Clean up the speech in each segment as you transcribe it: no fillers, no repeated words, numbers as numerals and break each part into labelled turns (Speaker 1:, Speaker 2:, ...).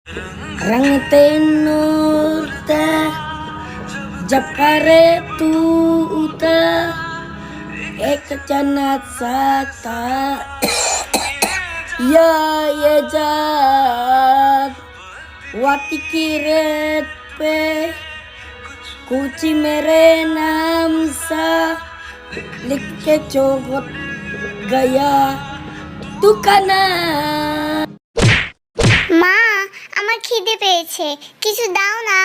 Speaker 1: रंग तेनूर जब करे तू एक जन्नत सा या ये जान वाटी की रेत पे कुछ मेरे नाम सा लिख के चोगत गया तू का नाम।
Speaker 2: মা আমার খিদে পেয়েছে, কিছু দাও না।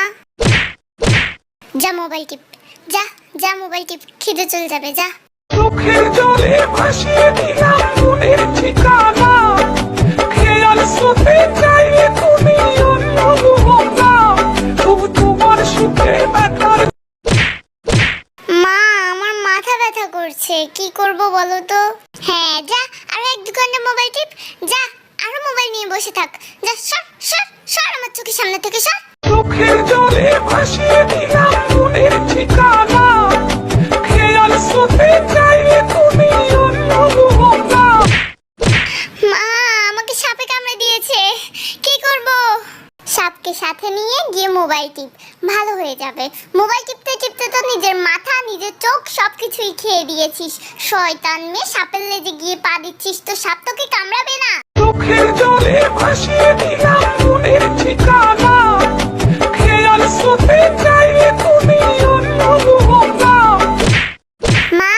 Speaker 2: যা মোবাইল টিপ, যা যা মোবাইল টিপ, খিদে চলে যাবে, যা।
Speaker 3: চোখের জলে ভাসিয়ে দিলাম মনের ঠিকানা, খেয়াল শুতে চাইলে তুমি অন্য মোহনা, তবু তোমার সুখে ব্যথার।
Speaker 2: মা আমার মাথা ব্যথা করছে, কি করব বলো তো? হ্যাঁ যা, আর 1-2 ঘন্টা মোবাইল টিপ, যা আরো মোবাইল নিয়ে বসে থাক, যা সর সর সর আমার চোখের সামনে থেকে সর।
Speaker 3: চোখের জলে ভাসিয়ে দিলাম মনের ঠিকানা, খেয়াল শুতে চাইলে তুমি অন্য মোহনা।
Speaker 2: মা আমাকে সাপে কামড়ে দিয়েছে, কি করব? সাপকে সাথে নিয়ে গিয়ে মোবাইল টিপ, ভালো হয়ে যাবে। মোবাইল টিপতে টিপতে তো নিজের মাথা নিজের চোখ সবকিছুই খেয়ে দিয়েছিস। শয়তান মেয়ে, সাপের লেজে গিয়ে পা দিচ্ছিস, তো সাপ তোকে কামড়াবে না।
Speaker 3: চোখের জলে ভাসিয়ে দিলাম মনের ঠিকানা, খেয়াল শুতে চাইলে তুমি অন্য মোহনা।
Speaker 2: মা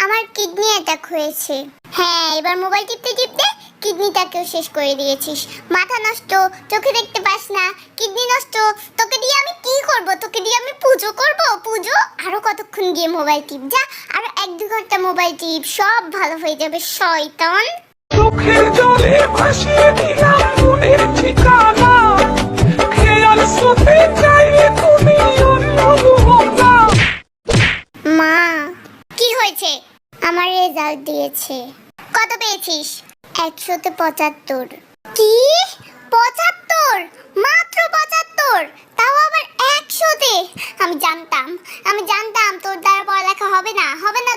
Speaker 2: আমার কিডনি অ্যাটাক হয়েছে। হ্যাঁ এবার মোবাইল টিপতে টিপতে কিডনিটাকেও শেষ করে দিয়েছিস। মাথা নষ্ট, চোখে দেখতে পাস না, কিডনি নষ্ট, তোকে দিয়ে আমি কি করব? তোকে দিয়ে আমি পুজো করব? পুজো? আরো কতক্ষণ গিয়ে মোবাইল টিপ, যা আরো 1-2 ঘন্টা মোবাইল টিপ, সব ভালো হয়ে যাবে শয়তান।
Speaker 3: চোখের জলে ভাসিয়ে দিলাম মনের ঠিকানা, খেয়াল শুতে চাইলে তুমি অন্য মোহনা।
Speaker 2: মা কি হয়েছে? আমার রেজাল্ট দিয়েছে। কত পেয়েছিস? 100-তে 75। কি 75? মাত্র 75? তাও আবার 100-তে? আমি জানতাম তোর দ্বারা পড়ালেখা হবে না,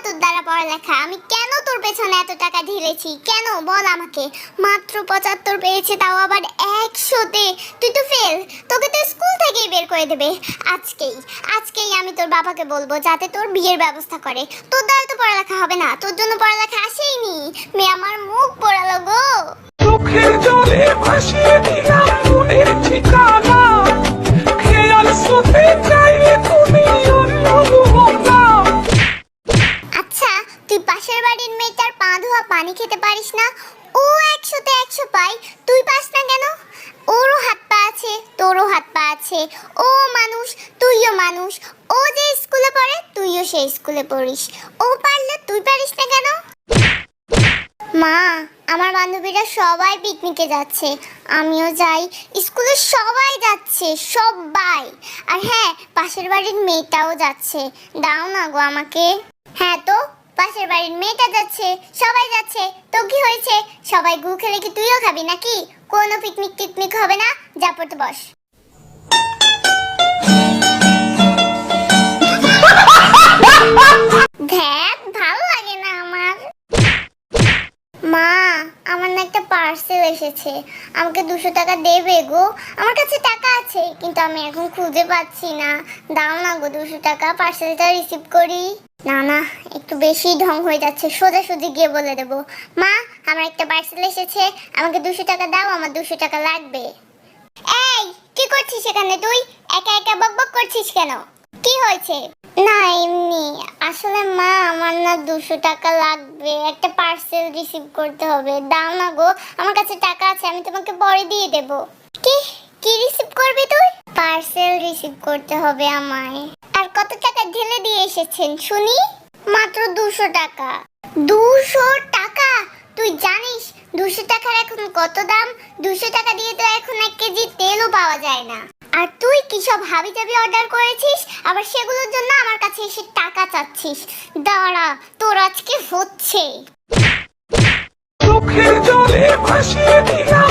Speaker 2: তোর দ্বারা পড়ালেখা। আমি কেন তোর পেছনে এত টাকা ঢেলেছি? কেন বল আমাকে? মাত্র 75 পেয়েছে, তাও আবার 100-তে। তুই তো ফেল, তোকে তো স্কুল থেকেই বের করে দেবে। আজকেই আমি তোর বাবাকে বলবো যাতে তোর বিয়ের ব্যবস্থা করে। তোর দ্বারা তো পড়ালেখা হবে না, তোর জন্য পড়ালেখা আসেইনি। মেয়ে আমার মুখ পোড়ালো গো।
Speaker 3: চোখের জলে ভাসিয়ে দিলাম মনের ঠিকানা, খেয়াল শুতে চাইলে তুমি অন্য মোহনা।
Speaker 2: আচ্ছা তুই পাশের বাড়ির মেয়েটার পা ধোয়া পানি খেতে পারিস না? ও 100-তে 100 পায়, তুই পাস না কেন? ওরও হাত পা আছে, তোরও হাত পা আছে। ও মানুষ, তুইও মানুষ। ও যে স্কুলে পড়ে, তুইও সেই স্কুলে পড়িস। ও পারলে তুই পারিস না কেন? মা আমার বান্ধবীরা সবাই পিকনিকে যাচ্ছে, আমিও যাই। স্কুলে সবাই যাচ্ছে, সবাই। আর হ্যাঁ পাশের বাড়ির মেয়েটাও যাচ্ছে, দাও না গো আমাকে। হ্যাঁ তো পাশের বাড়ির মেয়েটা যাচ্ছে, সবাই যাচ্ছে, তো কি হয়েছে? সবাই গু খেলে কি তুইও খাবি নাকি? কোনো পিকনিক টিকনিক হবে না, যা পড়তে বস। ধ্যাত ভালো লাগে না আমার। মা আমার না একটা পার্সেল এসেছে, আমাকে 200 টাকা দেবে গো? আমার কাছে টাকা আছে কিন্তু আমি এখন খুঁজে পাচ্ছি না, দাও না গো 200 টাকা, পার্সেলটা রিসিভ করি। না একটু বেশি ঢং হয়ে যাচ্ছে, সোজাসুজি গিয়ে বলে দেবো, মা আমার একটা পার্সেল এসেছে, আমাকে 200 টাকা দাও, আমার 200 টাকা লাগবে। এই কি করছিস সেখানে? তুই একা একা বকবক করছিস কেন? কি হয়েছে? না এমনি, আসলে মা আমার না 200 টাকা লাগবে, একটা পার্সেল রিসিভ করতে হবে, দাও না গো, আমার কাছে টাকা আছে, আমি তোমাকে পরে দিয়ে দেব। কি কি রিসিভ করবি তুই? পার্সেল রিসিভ করতে হবে আমায়। আর কত টাকা ঢেলে দিয়ে এসেছেন শুনি? মাত্র 200 টাকা। 200 টাকা? তুই জানিস 200 টাকার এখন কত দাম? 200 টাকা দিয়ে তো এখন 1 কেজি তেলও পাওয়া যায় না। আর তুই কি সব হাবিজাবি অর্ডার করেছিস, আবার সেগুলোর জন্য আমার কাছে এসে টাকা চাচ্ছিস? দাঁড়া তোর আজকে হচ্ছে।
Speaker 3: চোখের জলে ভাসিয়ে দিলাম